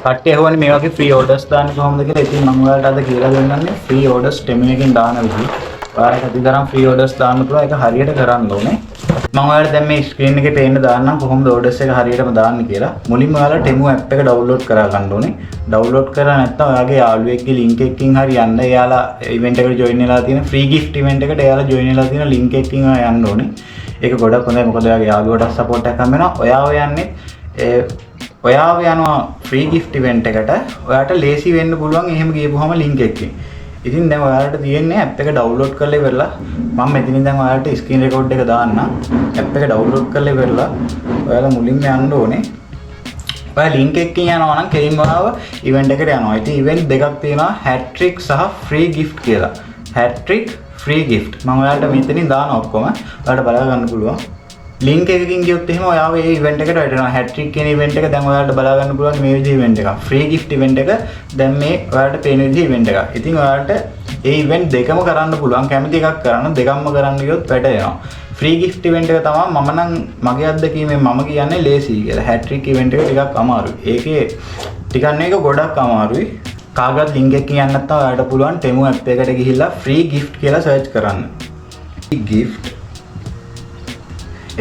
කට්ටිය ඇහුවනේ මේ වගේ ෆ්‍රී ඕඩර්ස් දාන්න කොහොමද කියලා. ඉතින් මම ඔයාලට අද කියලා දෙන්නන්නේ ෆ්‍රී ඕඩර්ස් ටෙමු එකකින් දාන විදිහ. ඔයාලට අතිතරම් ෆ්‍රී ඕඩර්ස් දාන්න පුළුවන්. ඒක හරියට කරන්න ඕනේ. මම ඔයාලට දැන් මේ ස්ක්‍රීන් එකේ පේන්න දාන්නම් කොහොමද ඕඩර්ස් එක හරියටම දාන්න කියලා. මුලින්ම ඔයාලා ටෙමු ඇප් එක ඩවුන්ලෝඩ් කරා ගන්න ඕනේ. ඩවුන්ලෝඩ් කරලා නැත්නම් ඔයාගේ යාළුවෙක්ගේ ලින්ක් එකකින් හරි යන්න. එයාලා ඉවෙන්ට් එකට ජොයින් වෙලා තියෙන ෆ්‍රී ගිෆ්ට් ඉවෙන්ට් එකට එයාලා ජොයින් වෙලා තියෙන ලින්ක් එකකින් යන්න ඕනේ. ඒක ගොඩක් හොඳයි. මොකද ඔයාගේ යාළුවට සපෝට් එකක් හම්බ වෙනවා. ඔයාව යන්නේ ඔයාව යනවා ෆ්‍රී ගිෆ්ට් ඉවෙන්ට් එකට. ඔයාට ලේසි වෙන්න පුළුවන් එහෙම ගියපුවාම ලින්ක් එකකින්. ඉතින් දැන් ඔයාලට තියෙන්නේ ඇප් එක ඩවුන්ලෝඩ් කරලා ඉවරලා මම මෙතනින් දැන් ඔයාලට ස්ක්‍රීන් රෙකෝඩ් එක දාන්න. ඇප් එක ඩවුන්ලෝඩ් කරලා ඉවරලා ඔයාලා මුලින්ම යන්න ඕනේ. ඔයා ලින්ක් එකකින් යනවා නම් කෙලින්ම ආව ඉවෙන්ට් එකට යනවා. ඉතින් ඉවෙන්ට් දෙකක් තියෙනවා හැට්‍රික් සහ ෆ්‍රී ගිෆ්ට් කියලා. හැට්‍රික් ෆ්‍රී ගිෆ්ට් මම ඔයාලට මෙතනින් දානවා ඔක්කොම. ඔයාලට බලා ගන්න පුළුවන්. ලින්ක් එකකින් ගියොත් එහෙම ඔයාව ඒ ඉවෙන්ට් එකට වැටෙනවා. හැට්‍රික් කියන ඉවෙන්ට් එක දැන් ඔයාලට බලා ගන්න පුළුවන් මේ විදිහේ ඉවෙන්ට් එකක්. ෆ්‍රී ගිෆ්ට් ඉවෙන්ට් එක දැන් මේ ඔයාලට පේන විදිහේ ඉවෙන්ට් එකක්. ඉතින් ඔයාලට ඒ ඉවෙන්ට් දෙකම කරන්න පුළුවන්. කැමති එකක් කරන්න දෙකක්ම කරන්න ගියොත් වැටෙනවා. ෆ්‍රී ගිෆ්ට් ඉවෙන්ට් එක තමයි මම නම් මගේ අත්දැකීමෙන් මම කියන්නේ ලේසි කියලා. හැට්‍රික් ඉවෙන්ට් එක ටිකක් අමාරුයි. ඒකේ ටිකක් නෙක ගොඩක් අමාරුයි. කාගවත් ලින්ක් එකකින් යන්න නැත්නම් ඔයාලට පුළුවන් ටෙමු ඇප් එකට ගිහිල්ලා ෆ්‍රී ගිෆ්ට් කියලා සර්ච් කරන්න. ගිෆ්ට්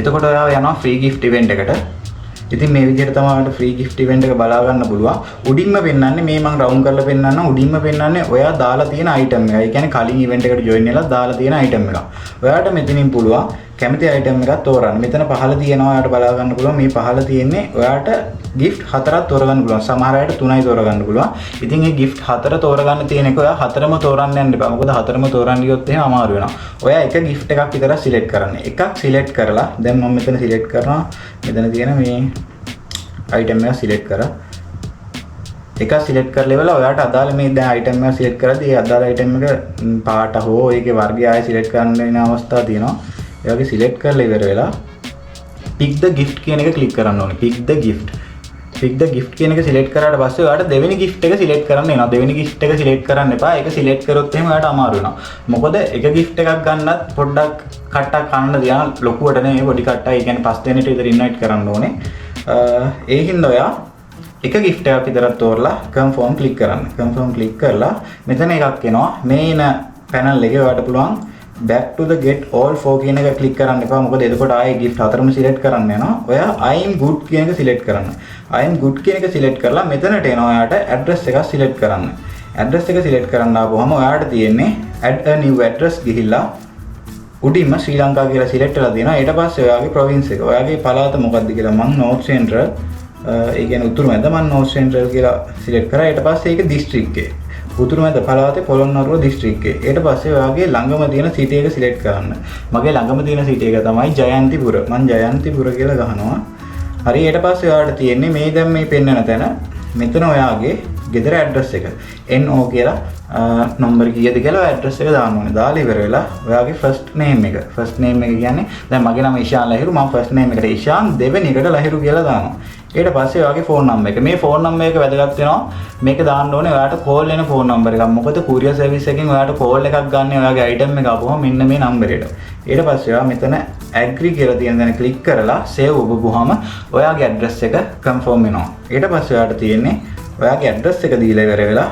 එතකොට ඔයාව යනවා ෆ්‍රී ගිෆ්ට් ඉවෙන්ට් එකට. ඉතින් මේ විදිහට තමයි ඔයාලට ෆ්‍රී ගිෆ්ට් ඉවෙන්ට් එක බලා ගන්න පුළුවන්. උඩින්ම පෙන්නන්නේ මේ මම රවුන්ඩ් කරලා පෙන්නන්නම්. උඩින්ම පෙන්නන්නේ ඔයා දාලා තියෙන අයිටම් එක. ඒ කියන්නේ කලින් ඉවෙන්ට් එකට ජොයින් වෙලා දාලා තියෙන අයිටම් එක. ඔයාට මෙතනින් පුළුවන් කැමති අයිටම් එකක් තෝරන්න. මෙතන පහළ තියෙනවා ඔයාට බලා ගන්න පුළුවන්. මේ පහළ තියෙන්නේ ඔයාට gift 4ක් තෝරගන්න පුළුවන්. සමහර අයට 3යි තෝරගන්න පුළුවන්. ඉතින් මේ gift 4 තෝරගන්න තියෙන එක ඔයා 4ම තෝරන්න යන්න එපා. මොකද 4ම තෝරන්න ගියොත් එහෙම අමාරු වෙනවා. ඔයා එක gift එකක් විතර සිලෙක්ට් කරන්න. එකක් සිලෙක්ට් කරලා දැන් මම මෙතන සිලෙක්ට් කරනවා. මෙතන තියෙන මේ item එක සිලෙක්ට් කරා. එකක් සිලෙක්ට් කරලා ඉවරලා ඔයාට අදාළ මේ දැන් item එක සිලෙක්ට් කරද්දී ඒ අදාළ item එක පාට හෝ ඒකේ වර්ගය ආයෙ සිලෙක්ට් කරන්න වෙන අවස්ථා තියෙනවා. ඒ වගේ සිලෙක්ට් කරලා ඉවර වෙලා pick the gift කියන එක ක්ලික් කරන්න ඕනේ. pick the gift කියන එක සිලෙක්ට් කරාට පස්සේ ඔයාට දෙවෙනි gift එක සිලෙක්ට් කරන්න වෙනවා. දෙවෙනි gift එක සිලෙක්ට් කරන්න එපා. ඒක සිලෙක්ට් කරොත් එහෙම ඔයාට අමාරු වෙනවා. මොකද එක gift එකක් ගන්නත් පොඩ්ඩක් කට්ටක් කන්න දියා ලොකුවට නෙමෙයි පොඩි කට්ටයි. ඒ කියන්නේ 5 දෙනෙට විතර ඉන්වයිට් කරන්න ඕනේ. ඒ හින්දා ඔයා එක gift එකක් විතරක් තෝරලා confirm ක්ලික් කරන්න. confirm ක්ලික් කරලා මෙතන එකක් එනවා. මේ ඉන panel එකේ ඔයාට පුළුවන් back to the get all 4 කියන එක ක්ලික් කරන්න එපා. මොකද එතකොට ආයේ gift 4ම select කරන්න යනවා. ඔයා I am good කියන එක select කරන්න. I am good කියන එක select කරලා මෙතනට එනවා ඔයාට address එකක් select කරන්න. address එක select කරන්න ආවම ඔයාට තියෙන්නේ add a new address ගිහිල්ලා උඩින්ම ශ්‍රී ලංකා කියලා select කරලා දෙනවා. ඊට පස්සේ ඔයාගේ province එක. ඔයාගේ පළාත මොකක්ද කියලා මම North Central ඒ කියන්නේ උතුරු මැද මම North Central කියලා select කරා. ඊට පස්සේ ඒක district එක. උතුරු මැද පළාතේ පොළොන්නරුව district එක. ඊට පස්සේ ඔයාගේ ළඟම තියෙන city එක select කරන්න. මගේ ළඟම තියෙන city එක තමයි ජයන්තිපුර. මම ජයන්තිපුර කියලා ගහනවා. හරි ඊට පස්සේ ඔයාලට තියෙන්නේ මේ දැන් මේ පෙන්වන තැන මෙතන ඔයාගේ ගෙදර ඇඩ්‍රස් එක NO කියලා නම්බර් කීයද කියලා ඇඩ්‍රස් එක දාන්න ඕනේ. දාලා ඉවර වෙලා ඔයාගේ ෆස්ට් නේම් එක. ෆස්ට් නේම් එක කියන්නේ දැන් මගේ නම ඉෂාන් ලහිරු. මම ෆස්ට් නේම් එකට ඉෂාන් දෙවෙනි එකට ලහිරු කියලා දානවා. ඊට පස්සේ ඔයාගේ ෆෝන් නම්බර් එක. මේ ෆෝන් නම්බර් එක වැදගත් වෙනවා. මේක දාන්න ඕනේ ඔයාට කෝල් වෙන ෆෝන් නම්බර් එකක්. මොකද courier service එකෙන් ඔයාට කෝල් එකක් ගන්න ඔයාගේ item එක ආපුවම මෙන්න මේ නම්බරේට. ඊට පස්සේ ඔයා මෙතන agree කියලා තියෙන දේ ක්ලික් කරලා save ඔබපුවාම ඔයාගේ address එක confirm වෙනවා. ඊට පස්සේ ඔයාට තියෙන්නේ ඔයාගේ address එක දීලා ඉවර වෙලා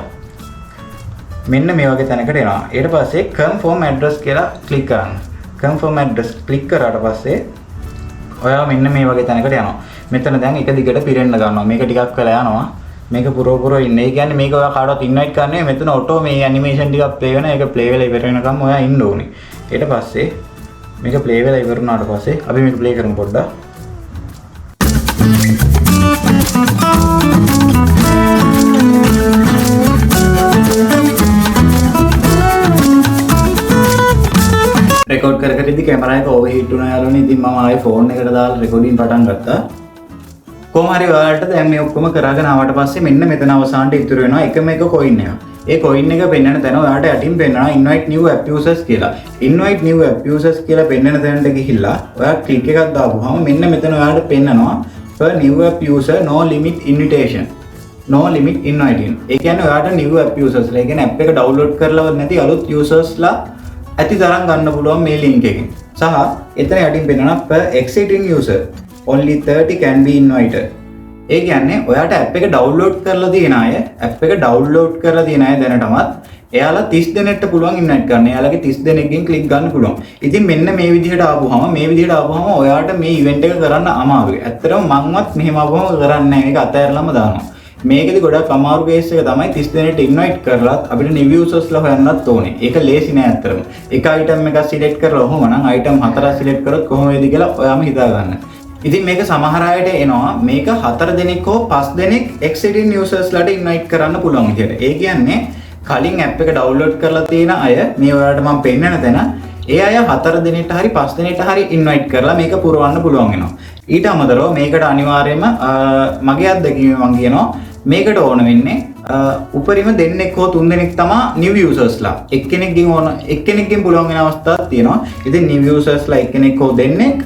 මෙන්න මේ වගේ තැනකට එනවා. ඊට පස්සේ confirm address කියලා ක්ලික් කරන්න. confirm address ක්ලික් කරාට පස්සේ ඔයා මෙන්න මේ වගේ තැනකට යනවා. මෙතන දැන් එක දිගට පිරෙන්න ගන්නවා. මේක ටිකක් වෙලා යනවා. මේක පුරව ඉන්නේ. ඒ කියන්නේ මේක ඔයා කාටවත් ඉන්වයිට් කරන්නේ මෙතන ඔටෝ මේ ඇනිමේෂන් ටිකක් ප්ලේ වෙන. ඒක ප්ලේ වෙලා ඉවර වෙනකම් ඔයා ඉන්න ඕනේ. ඊට පස්සේ මේක ප්ලේ වෙලා ඉවර වුණාට පස්සේ අපි මේක ප්ලේ කරමු පොඩ්ඩක්. රෙකෝඩ් කර කර ඉඳි කැමරා එක ඕවර්හීට් වුණා යාළුවනේ. ඉතින් මම ආයේ ෆෝන් එකට දාලා රෙකෝඩින් පටන් ගත්තා. කොහොම හරි ඔයාලට දැන් මේ ඔක්කොම කරගෙන ආවට පස්සේ මෙන්න මෙතන අවසානට ඉතුරු වෙනවා එකම එක coin එක. ඒ coin එක පෙන්වන තැන ඔයාලට යටින් පෙන්වනවා invite new app users කියලා. invite new app users කියලා පෙන්වන තැනට ගිහිල්ලා ඔයා ක්ලික් එකක් දාපුවාම මෙන්න මෙතන ඔයාලට පෙන්වනවා per new app user no limit invitation. no limit inviting. ඒ කියන්නේ ඔයාලට new app users ලා, ඒ කියන්නේ app එක download කරලවත් නැති අලුත් users ලා ඇති තරම් ගන්න පුළුවන් මේ link එකෙන්. සහ එතන යටින් පෙන්වනවා per exiting user only 30 can be invited. ඒ කියන්නේ ඔයාට ඇප් එක ඩවුන්ලෝඩ් කරලා තියෙන අය ඇප් එක ඩවුන්ලෝඩ් කරලා තියෙන අය දැනටමත් එයාලා 30 දෙනෙක්ට පුළුවන් ඉන්වයිට් කරන්න. එයාලගේ 30 දෙනෙක්ගෙන් ක්ලික් ගන්න පුළුවන්. ඉතින් මෙන්න මේ විදිහට ආපුවම ඔයාට මේ ඉවෙන්ට් එක කරන්න අමාරුයි. ඇත්තටම මංවත් මෙහෙම ආපුවම කරන්නේ නැහැ. මේක අතහැරලාම දානවා. මේකෙදි ගොඩක් අමාරු කේස් එක තමයි 30 දෙනෙක්ට ඉන්වයිට් කරලත් අපිට නිව් යූසර්ස්ලා හොයන්නත් ඕනේ. ඒක ලේසි නෑ ඇත්තටම. එක අයිටම් එකක් සිලෙක්ට් කරලා ඔහොම නම් අයිටම් 4ක් සිලෙක්ට් කරොත් කොහොම වේද කියලා ඔයාම හිතා ගන්න. ඉතින් මේක සමහර අයට එනවා මේක 4 දෙනෙක් හෝ 5 දෙනෙක් එක්සිටින් යූසර්ස්ලාට ඉන්වයිට් කරන්න පුළුවන් විදියට. ඒ කියන්නේ කලින් ඇප් එක ඩවුන්ලෝඩ් කරලා තියෙන අය මේ ඔයාලට මම පෙන්නන තැන ඒ අය 4 දෙනෙක්ට හරි 5 දෙනෙක්ට හරි ඉන්වයිට් කරලා මේක පුරවන්න පුළුවන් වෙනවා. ඊට අමතරව මේකට අනිවාර්යයෙන්ම මගේ අත්දැකීම මම කියනවා මේකට ඕන වෙන්නේ උපරිම දෙන්නෙක් හෝ තුන් දෙනෙක් තමයි new usersලා. එක්කෙනෙක්ගෙන් පුළුවන් වෙන අවස්ථාවක් තියෙනවා. ඉතින් new usersලා එක්කෙනෙක් හෝ දෙන්නෙක්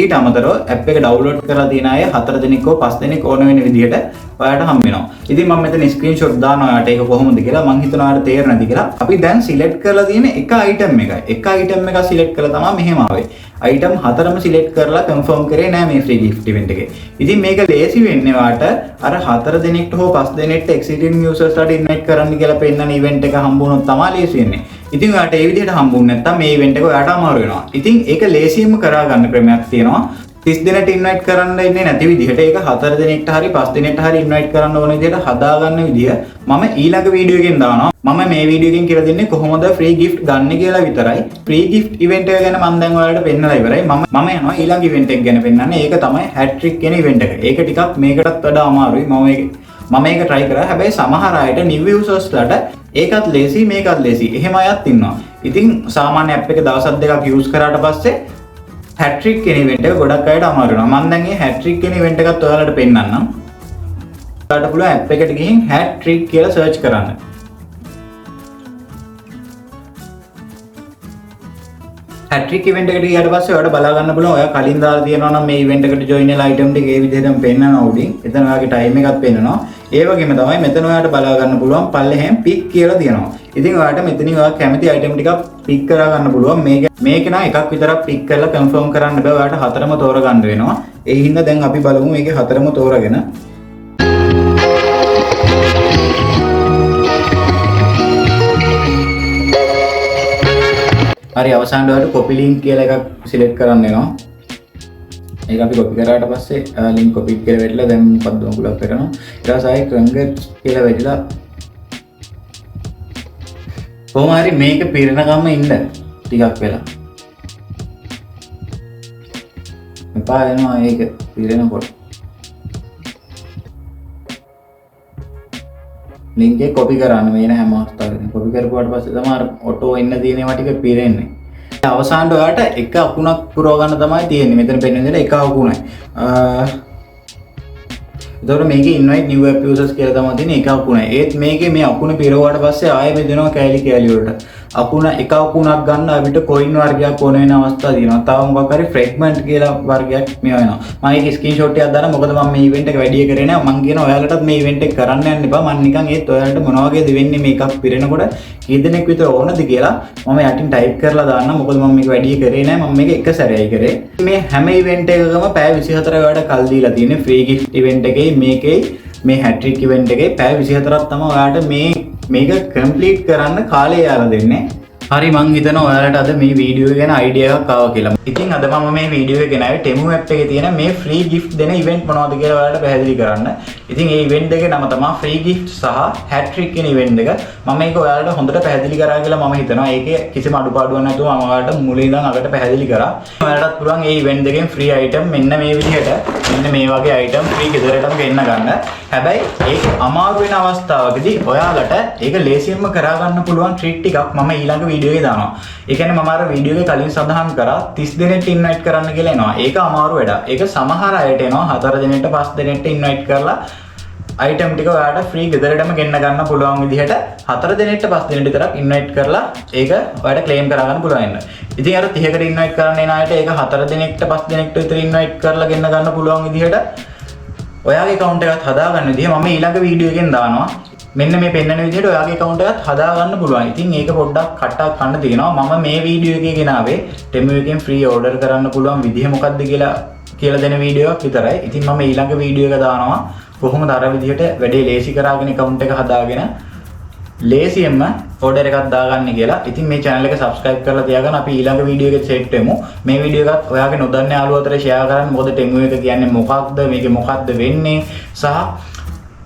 ඊට අමතරව ඇප් එක ඩවුන්ලෝඩ් කරලා තියෙන අය 4 දෙනෙක් හෝ 5 දෙනෙක් ඕන වෙන විදිහට ඔයාලට හම්බ වෙනවා. ඉතින් මම මෙතන ස්ක්‍රීන්ෂොට් දානවා ඔයාලට ඒක කොහොමද කියලා. මම හිතනවා ඔයාලට තේරෙන්නේ නැති කියලා. අපි දැන් සිලෙක්ට් කරලා තියෙන එක අයිටම් එකයි. එක අයිටම් එකක් සිලෙක්ට් කරලා තමයි මෙහෙම ආවේ. අයිටම් 4ම සිලෙක්ට් කරලා කන්ෆර්ම් කරේ නෑ මේ ෆ්‍රී ගිෆ්ට් ඉවෙන්ට් එකේ. ඉතින් මේක ලේසි වෙන්නේ ඔයාලට අර 4 දෙනෙක්ට හෝ 5 දෙනෙක්ට එක්සිටින් යූසර්ස්ලාට ඉන්වයිට් කරන්න කියලා පෙන්නන ඉවෙන්ට් එක හම්බුනොත් තමයි ලේසි වෙන්නේ. ඉතින් ඔයාලට ඒ විදිහට හම්බුනේ නැත්නම් මේ ඉවෙන්ට් එක ඔයාලට අමාරු වෙනවා. ඉතින් ඒක ලේසියෙන්ම කරා ගන්න ක්‍රමයක් තියෙනවා. 30 දෙනෙක්ට ඉන්වයිට් කරන්න ඉන්නේ නැති විදිහට ඒක 4 දෙනෙක්ට හරි 5 දෙනෙක්ට හරි ඉන්වයිට් කරන්න ඕන විදිහට හදාගන්න විදිය මම ඊළඟ වීඩියෝ එකෙන් දානවා. මම මේ වීඩියෝ එකෙන් කියලා දෙන්නේ කොහොමද ෆ්‍රී ගිෆ්ට් ගන්න කියලා විතරයි. ෆ්‍රී ගිෆ්ට් ඉවෙන්ට් එක ගැන මම දැන් ඔයාලට පෙන්නලා ඉවරයි. මම යනවා ඊළඟ ඉවෙන්ට් එක ගැන පෙන්නන්නේ. ඒක තමයි හැට්‍රික් කියන ඉවෙන්ට් එක. ඒක ටිකක් මේකටත් වඩා අමාරුයි. මම ඒක try කරා. හැබැයි සමහර අයට new usersලාට ඒකත් ලේසි මේකත් ලේසි. එහෙම අයත් ඉන්නවා. ඉතින් සාමාන්‍ය app එක දවස් දෙකක් use කරාට පස්සේ හැට්‍රික් කියන ඉවෙන්ට් එක ගොඩක් අයට අමාරු වෙනවා. මම දැන් මේ හැට්‍රික් කියන ඉවෙන්ට් එකත් ඔයාලට පෙන්නන්නම්. ඔයාලට පුළුවන් ඇප් එකට ගිහින් හැට්‍රික් කියලා සර්ච් කරන්න. හැට්‍රික් ඉවෙන්ට් එකට ගියාට පස්සේ ඔයාලට බලා ගන්න පුළුවන් ඔයා කලින් දාලා තියෙනවා නම් මේ ඉවෙන්ට් එකට ජොයින් වෙලා අයිටම් ටික ඒ විදිහටම පෙන්නනවා උඩින්. එතන ඔයාගේ ටයිම් එකක් පෙන්නනවා. ඒ වගේම තමයි මෙතන ඔයාලට බලා ගන්න පුළුවන් පල්ලෙහෙන් පික් කියලා තියෙනවා. ඉතින් ඔයාලට මෙතනින් ඔයා කැමති අයිටම් ටිකක් පික් කරලා ගන්න පුළුවන්. මේක නා එකක් විතරක් පික් කරලා කන්ෆර්ම් කරන්න බෑ. ඔයාලට හතරම තෝරගන්න වෙනවා. ඒ හින්දා දැන් අපි බලමු මේකේ හතරම තෝරගෙන. හරි අවසානට ඔයාලට කොපි ලින්ක් කියලා එකක් සිලෙක්ට් කරන්න වෙනවා. ඒක අපි කොපි කරාට පස්සේ ලින්ක් කොපි කරලා වැටලා දැන් මොකක්ද උගලක් කරනවා. ඊට පස්සේ ආයේ ක්‍රංගට් කියලා වැටිලා කොහොම හරි මේක පිරෙනකම්ම ඉන්න ටිකක් වෙලා. මෙපා එනවා ඒක පිරෙනකොට. ලින්ක් එක කොපි කරන්න මේන හැම අවස්ථාවකදී. කොපි කරපුවාට පස්සේ තමයි අර ඔටෝ එන්න තියෙන ඒවා ටික පිරෙන්නේ. අවසානට ඔයාලට එක අකුණක් පුරව ගන්න තමයි තියෙන්නේ. මෙතන පෙන්වන විදිහට එක අකුණයි. එතකොට මේකේ invite new app users කියලා තමයි තියෙන්නේ එක අකුණයි. ඒත් මේකේ මේ අකුණ පිරවුවාට පස්සේ ආයෙ බෙදෙනවා කෑලි වලට. අකුණ එක අකුණක් ගන්න අපිට coin වර්ගයක් ඕන වෙන අවස්ථා තියෙනවා. තව මොකක් හරි fragment කියලා වර්ගයක් මේවා වෙනවා. මම ඒක ස්ක්‍රීන්ෂොට් එකක් දාන්න මොකද මම මේ event එක වැඩි කරේ නෑ. මම කියනවා ඔයාලටත් මේ event එක කරන්න යන්න එපා. මම නිකන් ඒත් ඔයාලට මොන වගේද වෙන්නේ මේකක් පිරෙනකොට කී දෙනෙක් විතර ඕනද කියලා මම යටින් ටයිප් කරලා දාන්න. මොකද මම මේක වැඩි කරේ නෑ. මම මේක එක සැරේයි කරේ. මේ හැම event එකකම පැය 24 වලට කල් දීලා තියෙන්නේ free gift event එකේ මේකේ මේ හැට්‍රික් ඉවෙන්ට් එකේ පැය 24ක් තමයි ඔයාලට මේක කම්ප්ලීට් කරන්න කාලය යාලා දෙන්නේ. හරි මං හිතනවා ඔයාලට අද මේ වීඩියෝ එක ගැන අයිඩියා එකක් ආවා කියලා. ඉතින් අද මම මේ වීඩියෝ එක ගෙනාවේ Temu app එකේ තියෙන මේ free gift දෙන event මොනවද කියලා ඔයාලට පැහැදිලි කරන්න. ඉතින් මේ event එකේ නම තමයි free gift සහ hat-trick කියන event එක. මම මේක ඔයාලට හොඳට පැහැදිලි කරා කියලා මම හිතනවා. ඒකේ කිසිම අඩුපාඩුවක් නැතුව මම ඔයාලට මුලින් ඉඳන් අගට පැහැදිලි කරා. ඔයාලටත් පුළුවන් මේ event එකෙන් free item මෙන්න මේ විදිහට මෙන්න මේ වගේ item free ගෙදරටම ගෙන්න ගන්න. හැබැයි ඒක අමාරු වෙන අවස්ථාවකදී ඔයාලට ඒක ලේසියෙන්ම කරා ගන්න පුළුවන් ට්‍රික් ටිකක් මම ඊළඟ වීඩියෝ එකේ දානවා. ඒ කියන්නේ මම අර වීඩියෝ එකේ කලින් සඳහන් කරා 30 දෙනෙක්ට ඉන්වයිට් කරන්න කියලා එනවා. ඒක අමාරු වැඩක්. ඒක සමහර අයට එනවා 4 දෙනෙක්ට 5 දෙනෙක්ට ඉන්වයිට් කරලා item ටික ඔයාලට free ගෙදරටම ගෙන්න ගන්න පුළුවන් විදිහට 4 දෙනෙක්ට 5 දෙනෙක්ට විතරක් ඉන්වයිට් කරලා ඒක ඔයාලට ක්ලේම් කරා ගන්න පුළුවන් වෙනවා. ඉතින් අර 30කට ඉන්වයිට් කරන්න එන අයට ඒක 4 දෙනෙක්ට 5 දෙනෙක්ට විතර ඉන්වයිට් කරලා ගෙන්න ගන්න පුළුවන් විදිහට ඔයාගේ account එකත් හදාගන්න විදිහ මම ඊළඟ වීඩියෝ එකෙන් දානවා. මෙන්න මේ පෙන්නන විදිහට ඔයාගේ account එකත් හදාගන්න පුළුවන්. ඉතින් ඒක පොඩ්ඩක් කට්ටක් කන්න තියෙනවා. මම මේ වීඩියෝ එකේ ගෙනාවේ Temu එකෙන් free order කරන්න පුළුවන් විදිහ මොකක්ද කියලා කියලා දෙන වීඩියෝ එකක් විතරයි. ඉතින් මම ඊළඟ වීඩියෝ එක දානවා කොහොමද අර විදිහට වැඩේ ලේසි කරාගෙන account එක හදාගෙන ලේසියෙන්ම order එකක් දාගන්න කියලා. ඉතින් මේ channel එක subscribe කරලා තියාගන්න. අපි ඊළඟ වීඩියෝ එකේ set වෙමු. මේ වීඩියෝ එකත් ඔයාගේ නොදන්න යාළුවෝ අතර share කරන්න. මොකද Temu එක කියන්නේ මොකක්ද? මේකේ මොකක්ද වෙන්නේ? සහ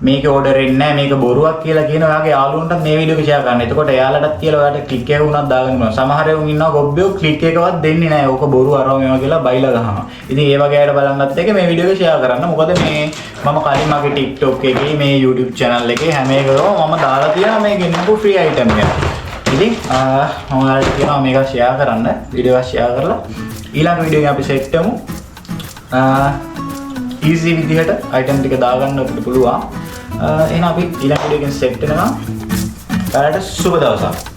මේක order එන්නේ නැහැ මේක බොරුවක් කියලා කියන ඔයාගේ යාළුවන්ටත් මේ වීඩියෝ එක share කරන්න. එතකොට එයාලටත් කියලා ඔයාලට click එක වුණත් දාගන්න පුළුවන්. සමහර ඒවා ඉන්නවා ගොබ්බියෝ click එකවත් දෙන්නේ නැහැ. ඕක බොරු අරව මේවා කියලා බයිලා ගහනවා. ඉතින් ඒ වගේ අයට බලන්නත් එක මේ වීඩියෝ එක share කරන්න. මොකද මේ මම කලින් මගේ TikTok එකේ මේ YouTube channel එකේ හැම එකකම මම දාලා තියෙනවා මේ ගෙන්නපු free item එක. ඉතින් මම ඔයාලට කියනවා මේක share කරන්න. වීඩියෝ එක share කරලා ඊළඟ වීඩියෝ එකේ අපි set වෙමු. easy විදිහට item ටික දාගන්න අපිට පුළුවන්. එහෙනම් අපි ඊළඟ වීඩියෝ එකෙන් set වෙනවා. ඔයාලට සුබ දවසක්.